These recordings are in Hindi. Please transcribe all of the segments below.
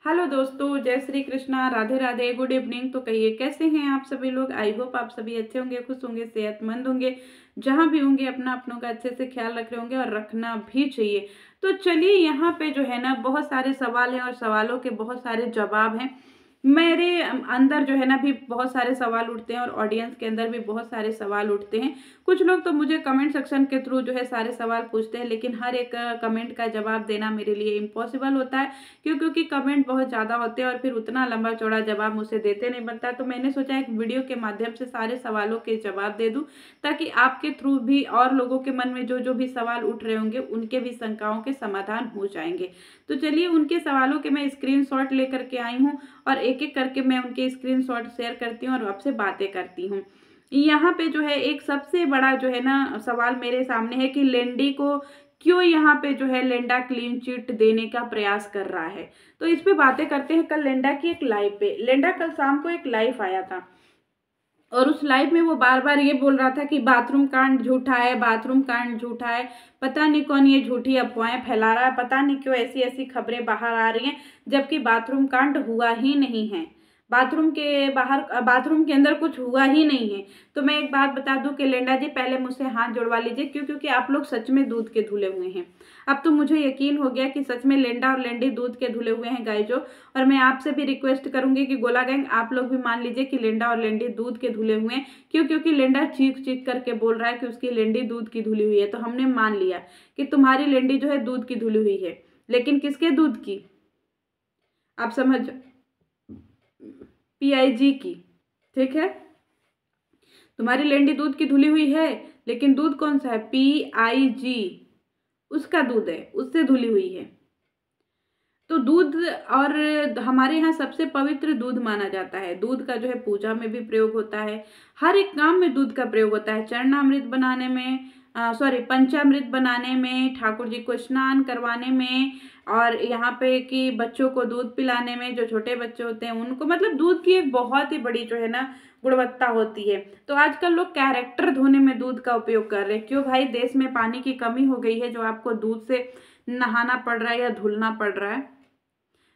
हेलो दोस्तों, जय श्री कृष्णा, राधे राधे, गुड इवनिंग। तो कहिए कैसे हैं आप सभी लोग। आई होप आप सभी अच्छे होंगे, खुश होंगे, सेहतमंद होंगे, जहां भी होंगे अपना अपनों का अच्छे से ख्याल रख रहे होंगे और रखना भी चाहिए। तो चलिए, यहाँ पे जो है ना बहुत सारे सवाल हैं और सवालों के बहुत सारे जवाब हैं। मेरे अंदर जो है ना भी बहुत सारे सवाल उठते हैं और ऑडियंस के अंदर भी बहुत सारे सवाल उठते हैं। कुछ लोग तो मुझे कमेंट सेक्शन के थ्रू जो है सारे सवाल पूछते हैं, लेकिन हर एक कमेंट का जवाब देना मेरे लिए इम्पॉसिबल होता है। क्योंकि कमेंट बहुत ज़्यादा होते हैं और फिर उतना लंबा चौड़ा जवाब मुझसे देते नहीं बनता। तो मैंने सोचा एक वीडियो के माध्यम से सारे सवालों के जवाब दे दूं, ताकि आपके थ्रू भी और लोगों के मन में जो जो भी सवाल उठ रहे होंगे उनके भी शंकाओं के समाधान हो जाएंगे। तो चलिए, उनके सवालों के मैं स्क्रीनशॉट लेकर के आई हूँ और एक एक करके मैं उनके स्क्रीनशॉट शेयर करती हूँ और आपसे बातें करती हूँ। यहाँ पे जो है एक सबसे बड़ा जो है ना सवाल मेरे सामने है कि लेंडी को क्यों यहाँ पे जो है लेंडा क्लीन चिट देने का प्रयास कर रहा है। तो इस पे बातें करते हैं। कल लेंडा की एक लाइव पे, लेंडा कल शाम को एक लाइव आया था और उस लाइव में वो बार बार ये बोल रहा था कि बाथरूम कांड झूठा है, बाथरूम कांड झूठा है। पता नहीं कौन ये झूठी अफवाहें फैला रहा है, पता नहीं क्यों ऐसी ऐसी खबरें बाहर आ रही हैं, जबकि बाथरूम कांड हुआ ही नहीं है। बाथरूम के बाहर, बाथरूम के अंदर कुछ हुआ ही नहीं है। तो मैं एक बात बता दूं कि लेंडा जी, पहले मुझसे हाथ जुड़वा लीजिए, क्योंकि आप लोग सच में दूध के धुले हुए हैं। अब तो मुझे यकीन हो गया कि सच में लेंडा और लेंडी दूध के धुले हुए हैं गाइजो। और मैं आपसे भी रिक्वेस्ट करूंगी कि गोला गैंग आप लोग भी मान लीजिए कि लेंडा और लेंडी दूध के धुले हुए हैं। क्योंकि लेंडा चीख चीख करके बोल रहा है कि उसकी लेंडी दूध की धुली हुई है। तो हमने मान लिया कि तुम्हारी लेंडी जो है दूध की धुली हुई है, लेकिन किसके दूध की, आप समझ, PIG की। ठीक है, तुम्हारी लेंडी दूध की धुली हुई है, लेकिन दूध कौन सा है, PIG, उसका दूध है, उससे धुली हुई है। तो दूध, और हमारे यहाँ सबसे पवित्र दूध माना जाता है। दूध का जो है पूजा में भी प्रयोग होता है, हर एक काम में दूध का प्रयोग होता है। चरणामृत बनाने में, सॉरी, पंचामृत बनाने में, ठाकुर जी को स्नान करवाने में, और यहाँ पे कि बच्चों को दूध पिलाने में, जो छोटे बच्चे होते हैं उनको, मतलब दूध की एक बहुत ही बड़ी जो है ना गुणवत्ता होती है। तो आजकल लोग कैरेक्टर धोने में दूध का उपयोग कर रहे हैं। क्यों भाई, देश में पानी की कमी हो गई है जो आपको दूध से नहाना पड़ रहा है या धुलना पड़ रहा है।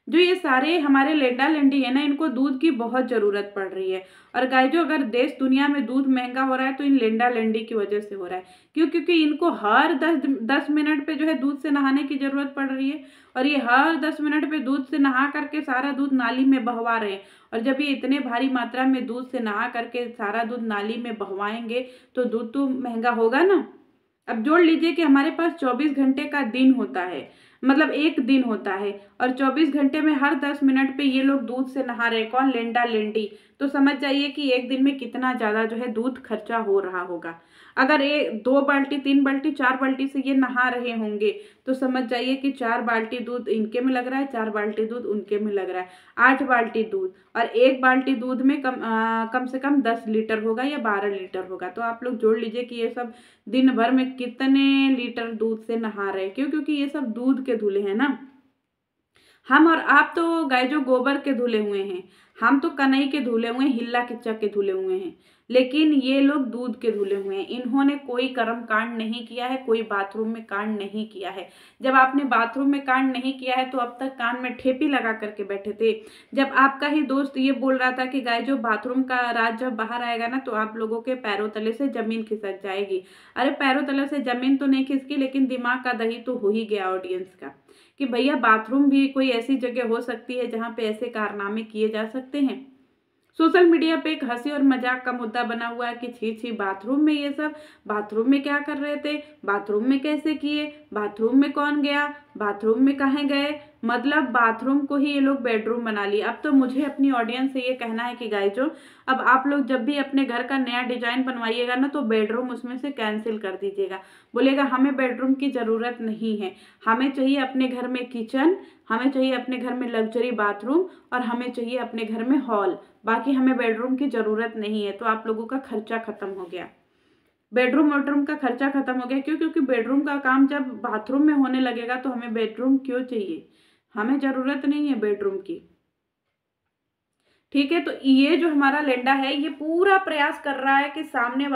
जो ये सारे हमारे लेंडा लेंडी है ना, इनको दूध की बहुत जरूरत पड़ रही है। और गाय जो, अगर देश दुनिया में दूध महंगा हो रहा है तो इन लेंडा लेंडी की वजह से हो रहा है। क्यों? क्योंकि इनको हर 10 मिनट पे जो है दूध से नहाने की जरूरत पड़ रही है, और ये हर 10 मिनट पे दूध से नहा करके सारा दूध नाली में बहवा रहे हैं। और जब ये इतने भारी मात्रा में दूध से नहा करके सारा दूध नाली में बहवाएंगे तो दूध तो महंगा होगा ना। अब जोड़ लीजिए कि हमारे पास 24 घंटे का दिन होता है, मतलब एक दिन होता है, और 24 घंटे में हर 10 मिनट पे ये लोग दूध से नहा रहे, कौन, लेंडा लेंडी। तो समझ जाइए कि एक दिन में कितना ज्यादा जो है दूध खर्चा हो रहा होगा। अगर ये 2 बाल्टी 3 बाल्टी 4 बाल्टी से ये नहा रहे होंगे, तो समझ जाइए कि 4 बाल्टी दूध इनके में लग रहा है, 4 बाल्टी दूध उनके में लग रहा है, 8 बाल्टी दूध। और 1 बाल्टी दूध में कम से कम 10 लीटर होगा या 12 लीटर होगा। तो आप लोग जोड़ लीजिए कि ये सब दिन भर में कितने लीटर दूध से नहा रहे। क्यों? क्योंकि ये सब दूध के धुले हैं ना। हम और आप तो गाय जो गोबर के धुले हुए हैं, हम तो कनई के धुले हुए हैं, हिल्ला किच्चा के धुले हुए हैं, लेकिन ये लोग दूध के धुले हुए हैं। इन्होंने कोई कर्म कांड नहीं किया है, कोई बाथरूम में कांड नहीं किया है। जब आपने बाथरूम में कांड नहीं किया है तो अब तक कान में ठेपी लगा करके बैठे थे। जब आपका ही दोस्त ये बोल रहा था कि गाय जो बाथरूम का राज जब बाहर आएगा ना तो आप लोगों के पैरों तले से जमीन खिसक जाएगी। अरे पैरों तले से जमीन तो नहीं खिसकी, लेकिन दिमाग का दही तो हो ही गया ऑडियंस का, कि भैया बाथरूम भी कोई ऐसी जगह हो सकती है जहां पे ऐसे कारनामे किए जा सकते हैं। सोशल मीडिया पे एक हंसी और मजाक का मुद्दा बना हुआ है कि छी छी, बाथरूम में ये सब, बाथरूम में क्या कर रहे थे, बाथरूम में कैसे किए, बाथरूम में कौन गया, बाथरूम में कहाँ गए। मतलब बाथरूम को ही ये लोग बेडरूम बना लिए। अब तो मुझे अपनी ऑडियंस से ये कहना है कि गाइजो, अब आप लोग जब भी अपने घर का नया डिजाइन बनवाइएगा ना तो बेडरूम उसमें से कैंसिल कर दीजिएगा। बोलेगा हमें बेडरूम की जरूरत नहीं है, हमें चाहिए अपने घर में किचन, हमें चाहिए अपने घर में लग्जरी बाथरूम, और हमें चाहिए अपने घर में हॉल, बाकी हमें बेडरूम की जरूरत नहीं है। तो आप लोगों का खर्चा खत्म हो गया, बेडरूम वोडरूम का खर्चा खत्म हो गया। क्यों? क्योंकि बेडरूम का काम जब बाथरूम में होने लगेगा तो हमें बेडरूम क्यों चाहिए, हमें जरूरत नहीं है बेडरूम की। ठीक है। तो ये जो हमारा लेंडा है ये पूरा प्रयास कर रहा है कि सामने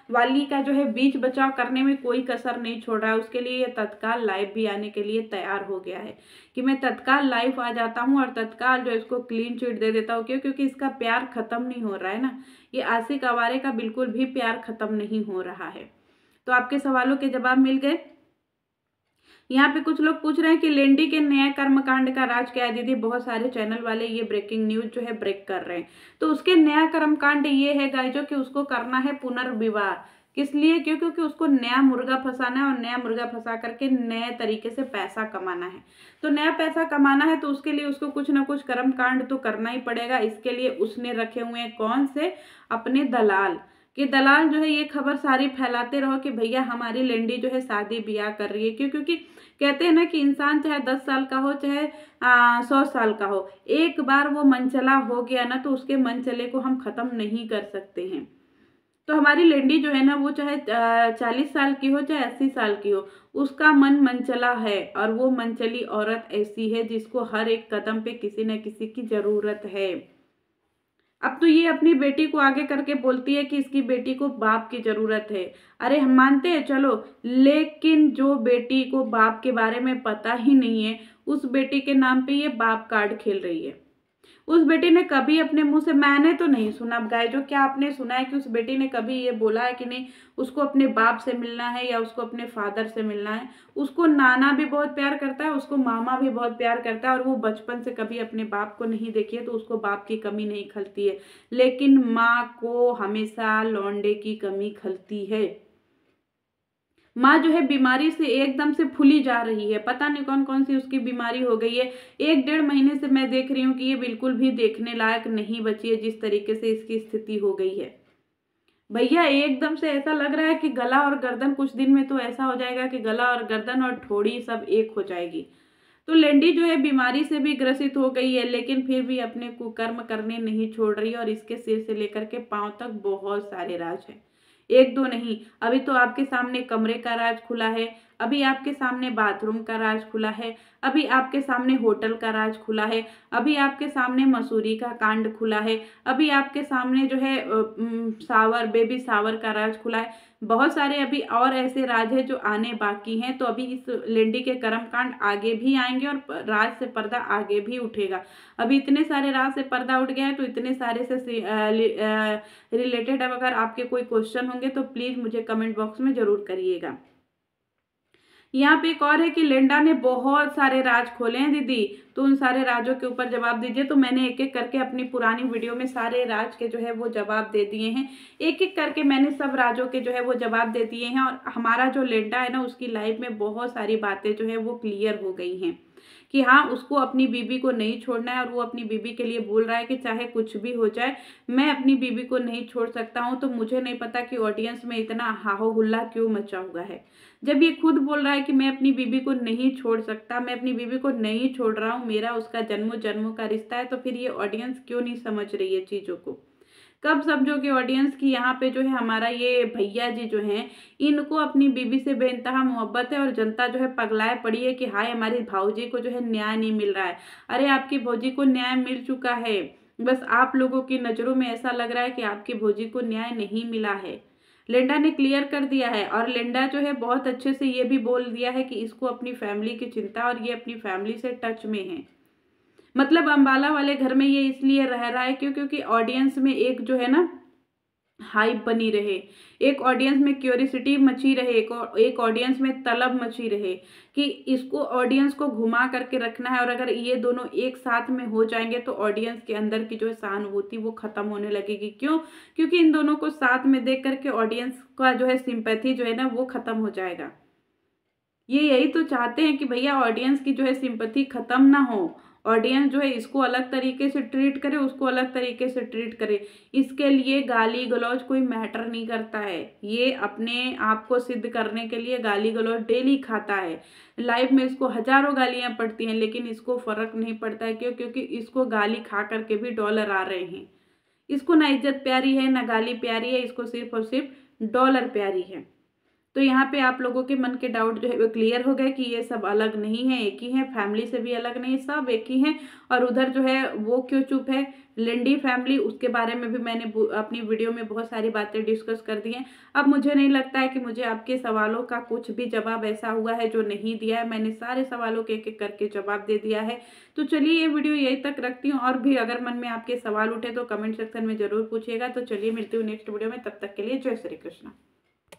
वाली का जो है बीच बचाव करने में कोई कसर नहीं छोड़ रहा है। उसके लिए ये तत्काल लाइव भी आने के लिए तैयार हो गया है कि मैं तत्काल लाइव आ जाता हूँ और तत्काल जो इसको क्लीन चिट दे देता हूँ। क्यों? क्योंकि इसका प्यार खत्म नहीं हो रहा है ना, ये आशिक आवारे का बिल्कुल भी प्यार खत्म नहीं हो रहा है। तो आपके सवालों के जवाब मिल गए। यहाँ पे कुछ लोग पूछ रहे हैं कि लेंडी के न्याय कर्मकांड का राज क्या है। दीदी बहुत सारे चैनल वाले ये ब्रेकिंग न्यूज जो है ब्रेक कर रहे हैं। तो उसके न्याय कर्मकांड ये है गाइजो कि उसको करना है पुनर्विवाह। किस लिए? क्योंकि उसको नया मुर्गा फंसाना है और नया मुर्गा फंसा करके नए तरीके से पैसा कमाना है। तो नया पैसा कमाना है तो उसके लिए उसको कुछ ना कुछ कर्मकांड तो करना ही पड़ेगा। इसके लिए उसने रखे हुए हैं कौन से? अपने दलाल। कि दलाल जो है ये खबर सारी फैलाते रहो कि भैया हमारी लेंडी जो है शादी ब्याह कर रही है। क्यों? क्योंकि कहते हैं ना कि इंसान चाहे 10 साल का हो चाहे 100 साल का हो, एक बार वो मनचला हो गया ना तो उसके मनचले को हम खत्म नहीं कर सकते हैं। तो हमारी लेंडी जो है ना वो चाहे 40 साल की हो चाहे 80 साल की हो, उसका मन मनचला है। और वो मनचली औरत ऐसी है जिसको हर एक कदम पे किसी न किसी की जरूरत है। अब तो ये अपनी बेटी को आगे करके बोलती है कि इसकी बेटी को बाप की जरूरत है। अरे हम मानते हैं चलो, लेकिन जो बेटी को बाप के बारे में पता ही नहीं है उस बेटी के नाम पे ये बाप कार्ड खेल रही है। उस बेटी ने कभी अपने मुंह से, मैंने तो नहीं सुना गाय जो, क्या आपने सुना है कि उस बेटी ने कभी ये बोला है कि नहीं उसको अपने बाप से मिलना है या उसको अपने फादर से मिलना है? उसको नाना भी बहुत प्यार करता है, उसको मामा भी बहुत प्यार करता है और वो बचपन से कभी अपने बाप को नहीं देखी है तो उसको बाप की कमी नहीं खलती है। लेकिन माँ को हमेशा लौंडे की कमी खलती है। माँ जो है बीमारी से एकदम से फूली जा रही है, पता नहीं कौन कौन सी उसकी बीमारी हो गई है। 1-1.5 महीने से मैं देख रही हूँ कि ये बिल्कुल भी देखने लायक नहीं बची है जिस तरीके से इसकी स्थिति हो गई है। भैया एकदम से ऐसा लग रहा है कि गला और गर्दन, कुछ दिन में तो ऐसा हो जाएगा कि गला और गर्दन और ठोड़ी सब एक हो जाएगी। तो लेंडी जो है बीमारी से भी ग्रसित हो गई है लेकिन फिर भी अपने कुकर्म करने नहीं छोड़ रही और इसके सिर से लेकर के पांव तक बहुत सारे राज हैं। 1-2 नहीं, अभी तो आपके सामने कमरे का राज खुला है, अभी आपके सामने बाथरूम का राज खुला है, अभी आपके सामने होटल का राज खुला है, अभी आपके सामने मसूरी का कांड खुला है, अभी आपके सामने जो है सावर, बेबी सावर का राज खुला है। बहुत सारे अभी और ऐसे राज है जो आने बाकी हैं। तो अभी इस लेंडी के कर्मकांड आगे भी आएंगे और राज से पर्दा आगे भी उठेगा। अभी इतने सारे राज से पर्दा उठ गया है तो इतने सारे से रिलेटेड अब अगर आपके कोई क्वेश्चन होंगे तो प्लीज मुझे कमेंट बॉक्स में जरूर करिएगा। यहाँ पे एक और है कि लेंडा ने बहुत सारे राज खोले हैं दीदी, तो उन सारे राजों के ऊपर जवाब दीजिए। तो मैंने एक एक करके अपनी पुरानी वीडियो में सारे राज के जो है वो जवाब दे दिए हैं। एक एक करके मैंने सब राजों के जो है वो जवाब दे दिए हैं और हमारा जो लेंडा है ना उसकी लाइफ में बहुत सारी बातें जो है वो क्लियर हो गई हैं कि हाँ उसको अपनी बीबी को नहीं छोड़ना है और वो अपनी बीबी के लिए बोल रहा है कि चाहे कुछ भी हो जाए मैं अपनी बीबी को नहीं छोड़ सकता हूँ। तो मुझे नहीं पता कि ऑडियंस में इतना हाहो हुल्ला क्यों मचा हुआ है। जब ये खुद बोल रहा है कि मैं अपनी बीबी को नहीं छोड़ सकता, मैं अपनी बीबी को नहीं छोड़ रहा हूँ, मेरा उसका जन्मों जन्मों का रिश्ता है, तो फिर ये ऑडियंस क्यों नहीं समझ रही है चीज़ों को? कब समझोगे ऑडियंस की यहाँ पे जो है हमारा ये भैया जी जो हैं इनको अपनी बीबी से बेइंतहा मोहब्बत है और जनता जो है पगलाए पड़ी है कि हाय हमारी भाऊजी को जो है न्याय नहीं मिल रहा है। अरे आपकी भौजी को न्याय मिल चुका है, बस आप लोगों की नज़रों में ऐसा लग रहा है कि आपकी भौजी को न्याय नहीं मिला है। लेंडा ने क्लियर कर दिया है और लेंडा जो है बहुत अच्छे से ये भी बोल दिया है कि इसको अपनी फैमिली की चिंता और ये अपनी फैमिली से टच में है। मतलब अंबाला वाले घर में ये इसलिए रह रहा है क्योंकि ऑडियंस में एक जो है ना हाइप बनी रहे, एक ऑडियंस में क्यूरियोसिटी मची रहे, एक ऑडियंस में तलब मची रहे कि इसको ऑडियंस को घुमा करके रखना है। और अगर ये दोनों एक साथ में हो जाएंगे तो ऑडियंस के अंदर की जो है सहानुभूति वो खत्म होने लगेगी। क्यों? क्योंकि इन दोनों को साथ में देख करके ऑडियंस का जो है सिंपैथी जो है ना वो खत्म हो जाएगा। ये यही तो चाहते हैं कि भैया ऑडियंस की जो है सिंपैथी खत्म ना हो, ऑडियंस जो है इसको अलग तरीके से ट्रीट करे, उसको अलग तरीके से ट्रीट करे। इसके लिए गाली गलौज कोई मैटर नहीं करता है। ये अपने आप को सिद्ध करने के लिए गाली गलौज डेली खाता है। लाइफ में इसको हजारों गालियां पड़ती हैं लेकिन इसको फर्क नहीं पड़ता है। क्यों? क्योंकि इसको गाली खा करके भी डॉलर आ रहे हैं। इसको ना इज्जत प्यारी है ना गाली प्यारी है, इसको सिर्फ और सिर्फ डॉलर प्यारी है। तो यहाँ पे आप लोगों के मन के डाउट जो है वो क्लियर हो गए कि ये सब अलग नहीं है, एक ही है, फैमिली से भी अलग नहीं, सब एक ही हैं। और उधर जो है वो क्यों चुप है, लेंडी फैमिली, उसके बारे में भी मैंने अपनी वीडियो में बहुत सारी बातें डिस्कस कर दी हैं। अब मुझे नहीं लगता है कि मुझे आपके सवालों का कुछ भी जवाब ऐसा हुआ है जो नहीं दिया है। मैंने सारे सवालों के एक एक करके जवाब दे दिया है। तो चलिए ये वीडियो यहीं तक रखती हूँ, और भी अगर मन में आपके सवाल उठे तो कमेंट सेक्शन में जरूर पूछिएगा। तो चलिए मिलती हूँ नेक्स्ट वीडियो में, तब तक के लिए जय श्री कृष्ण।